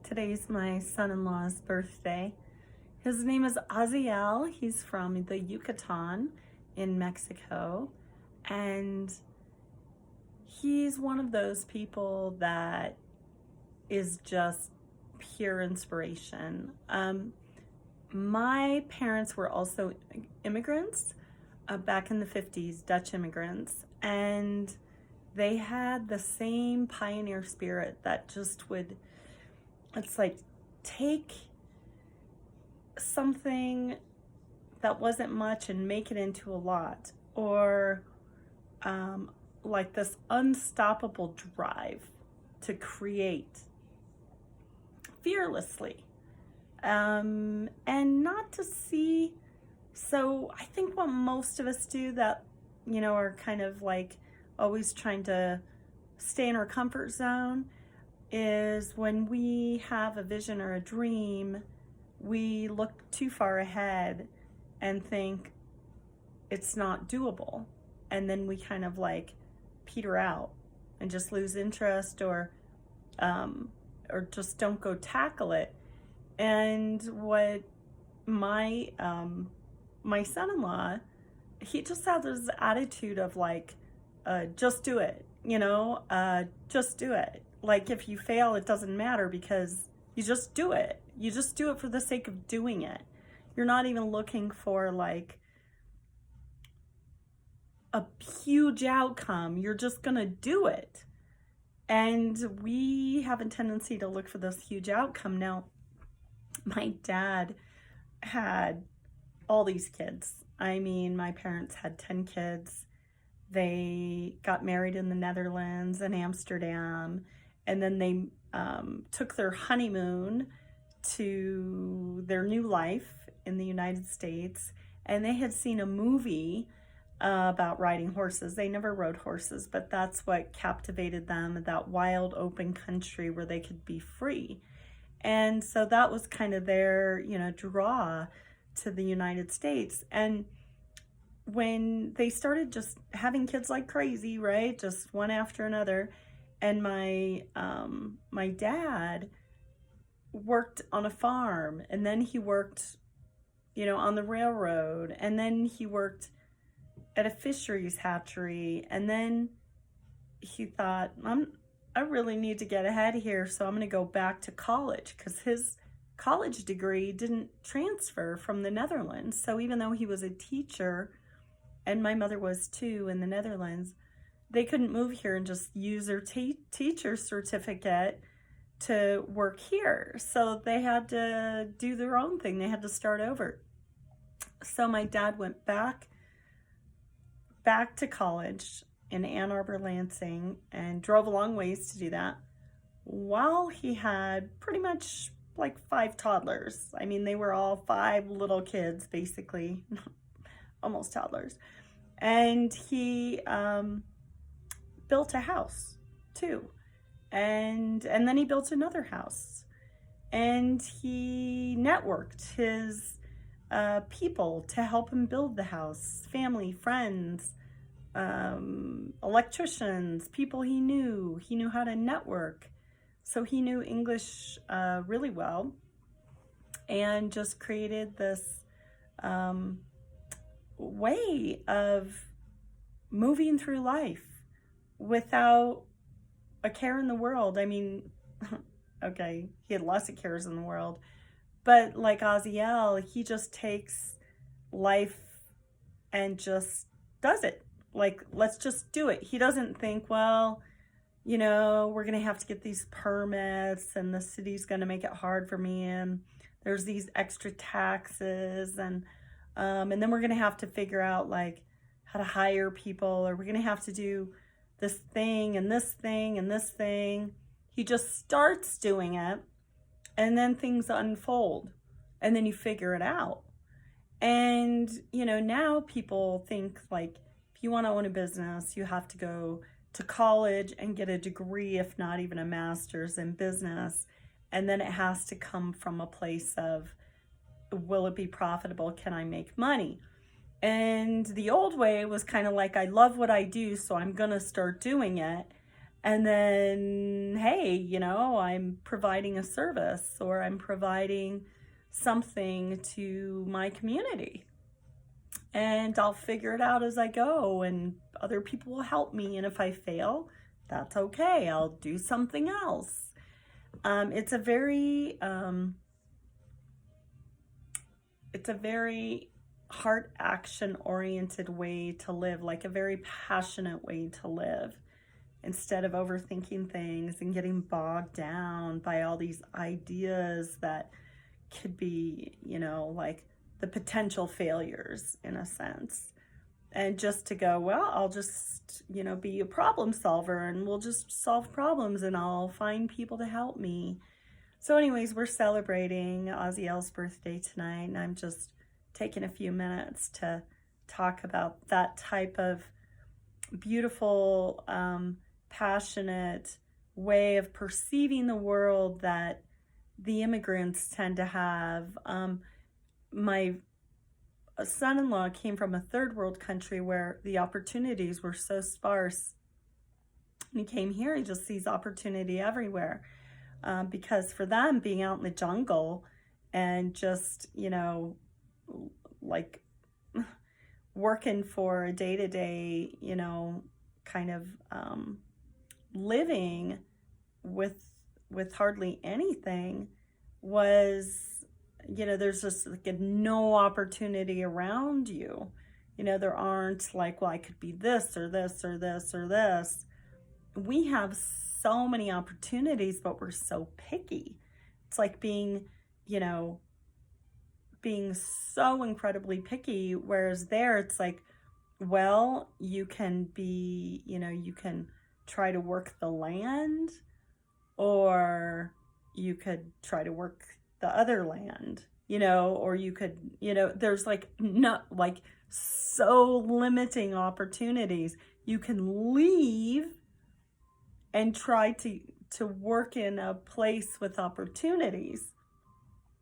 Today's my son-in-law's birthday. His name is Azael. He's from the Yucatan in Mexico. And he's one of those people that is just pure inspiration. My parents were also immigrants back in the 50s, Dutch immigrants. And they had the same pioneer spirit that just would, it's like, take something that wasn't much and make it into a lot, or like this unstoppable drive to create fearlessly, and not to see. So I think what most of us do that, are kind of like always trying to stay in our comfort zone, is when we have a vision or a dream, we look too far ahead and think it's not doable. And then we kind of like peter out and just lose interest, or just don't go tackle it. And what my son-in-law, he just had this attitude of like, just do it, just do it. Like, if you fail, it doesn't matter, because you just do it. You just do it for the sake of doing it. You're not even looking for like a huge outcome. You're just gonna do it. And we have a tendency to look for this huge outcome. Now, my dad had all these kids. I mean, my parents had 10 kids. They got married in the Netherlands and Amsterdam, and then they took their honeymoon to their new life in the United States, and they had seen a movie about riding horses. They never rode horses, but that's what captivated them, that wild open country where they could be free. And so that was kind of their, draw to the United States. And when they started just having kids like crazy, right, just one after another, and my dad worked on a farm, and then he worked, on the railroad, and then he worked at a fisheries hatchery, and then he thought, I really need to get ahead here, so I'm going to go back to college, because his college degree didn't transfer from the Netherlands. So even though he was a teacher, and my mother was too in the Netherlands, they couldn't move here and just use their teacher certificate to work here. So they had to do their own thing. They had to start over. So my dad went back to college in Ann Arbor, Lansing, and drove a long ways to do that, while he had pretty much like 5 toddlers. I mean, they were all 5 little kids, basically, almost toddlers. And he built a house too, and then he built another house, and he networked his people to help him build the house, family, friends, electricians, people he knew how to network. So he knew English really well, and just created this way of moving through life without a care in the world. I mean, okay, he had lots of cares in the world, but like Azael, he just takes life and just does it. Like, let's just do it. He doesn't think, well, we're going to have to get these permits, and the city's going to make it hard for me, and there's these extra taxes, and then we're going to have to figure out like how to hire people, or we're going to have to do this thing and this thing and this thing. He just starts doing it, and then things unfold, and then you figure it out. And, now people think like, if you want to own a business, you have to go to college and get a degree, if not even a master's in business. And then it has to come from a place of, will it be profitable? Can I make money? And the old way was kind of like, I love what I do, so I'm going to start doing it. And then, hey, you know, I'm providing a service or I'm providing something to my community. And I'll figure it out as I go, and other people will help me. And if I fail, that's okay. I'll do something else. It's a very heart action oriented way to live, like a very passionate way to live, instead of overthinking things and getting bogged down by all these ideas that could be, you know, like the potential failures in a sense. And just to go, well, I'll just, you know, be a problem solver and we'll just solve problems and I'll find people to help me. So anyways, we're celebrating Azael's birthday tonight, and I'm just taking a few minutes to talk about that type of beautiful, passionate way of perceiving the world that the immigrants tend to have. My son-in-law came from a third world country where the opportunities were so sparse. And he came here, he just sees opportunity everywhere. Because for them, being out in the jungle and just, you know, like working for a day-to-day, you know, kind of living with hardly anything was, you know, there's just like no opportunity around you. You know, there aren't like, well, I could be this or this or this or this. We have so many opportunities, but we're so picky. It's like being, you know, being so incredibly picky, whereas there it's like, well, you can be, you know, you can try to work the land, or you could try to work the other land, you know, or you could, you know, there's like not like so limiting opportunities. You can leave and try to work in a place with opportunities.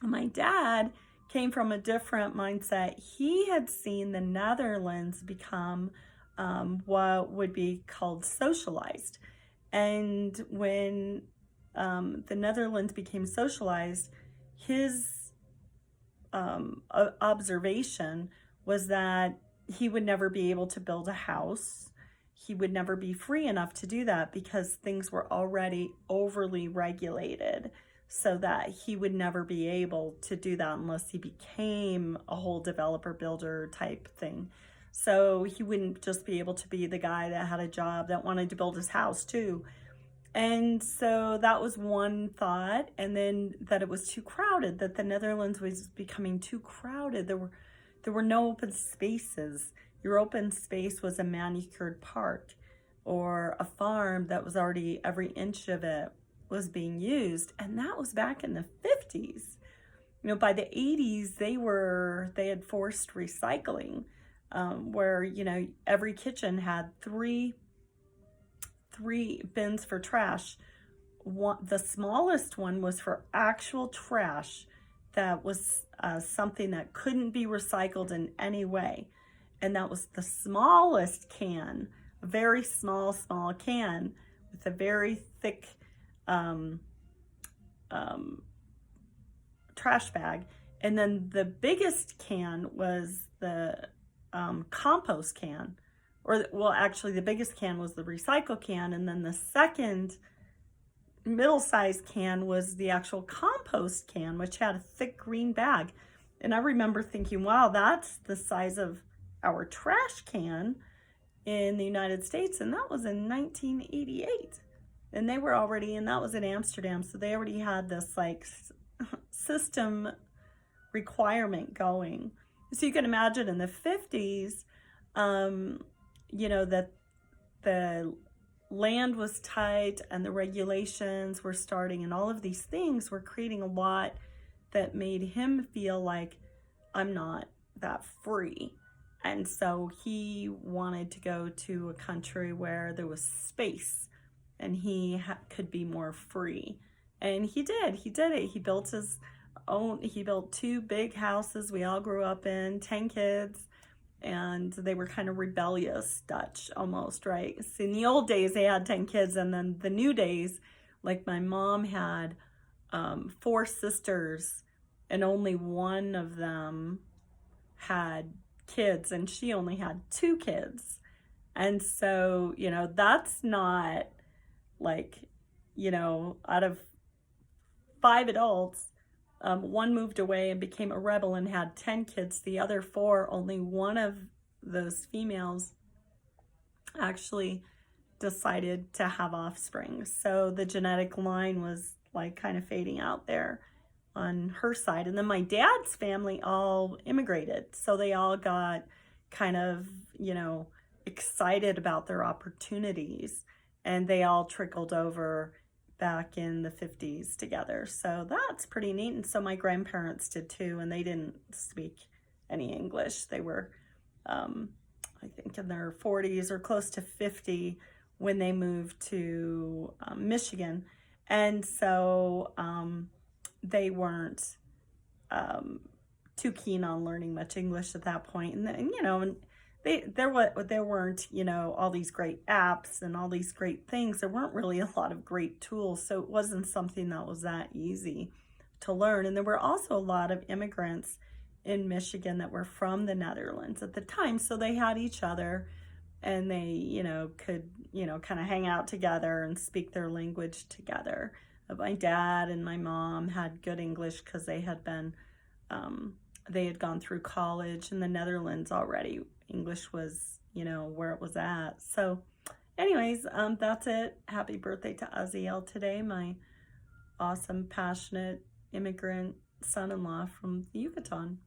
My dad came from a different mindset. He had seen the Netherlands become what would be called socialized. And when the Netherlands became socialized, his observation was that he would never be able to build a house. He would never be free enough to do that because things were already overly regulated, so that he would never be able to do that unless he became a whole developer builder type thing. So he wouldn't just be able to be the guy that had a job that wanted to build his house too. And so that was one thought. And then that it was too crowded, that the Netherlands was becoming too crowded. There were no open spaces. Your open space was a manicured park or a farm that was already, every inch of it was being used. And that was back in the 50s. You know, by the 80s, they had forced recycling, where, you know, every kitchen had three bins for trash. The smallest one was for actual trash that was something that couldn't be recycled in any way. And that was the smallest can, a very small can with a very thick trash bag. And then the biggest can was the compost can. Or, well, actually the biggest can was the recycle can. And then the second middle-sized can was the actual compost can, which had a thick green bag. And I remember thinking, wow, that's the size of our trash can in the United States. And that was in 1988. And they were already, and that was in Amsterdam. So they already had this like system requirement going. So you can imagine in the 50s, you know, that the land was tight and the regulations were starting, and all of these things were creating a lot that made him feel like, I'm not that free. And so he wanted to go to a country where there was space and he could be more free. And he did it. He built his own, he built 2 big houses we all grew up in, 10 kids. and they were kind of rebellious Dutch almost, right? So in the old days, they had 10 kids, and then the new days, like my mom had 4 sisters, and only one of them had kids, and she only had 2 kids. And so, that's not like, out of 5 adults, one moved away and became a rebel and had 10 kids. The other 4, only one of those females actually decided to have offspring. So the genetic line was like kind of fading out there on her side. And then my dad's family all immigrated. So they all got kind of, excited about their opportunities, and they all trickled over back in the 50s together. So that's pretty neat. And so my grandparents did too, and they didn't speak any English. They were, I think, in their 40s or close to 50 when they moved to Michigan. And so they weren't too keen on learning much English at that point. And there weren't, all these great apps and all these great things. There weren't really a lot of great tools, so it wasn't something that was that easy to learn. And there were also a lot of immigrants in Michigan that were from the Netherlands at the time, so they had each other, and they, could, kind of hang out together and speak their language together. My dad and my mom had good English because they had gone through college in the Netherlands already. English was, where it was at. So anyways, that's it. Happy birthday to Azael today, my awesome, passionate immigrant son-in-law from the Yucatan.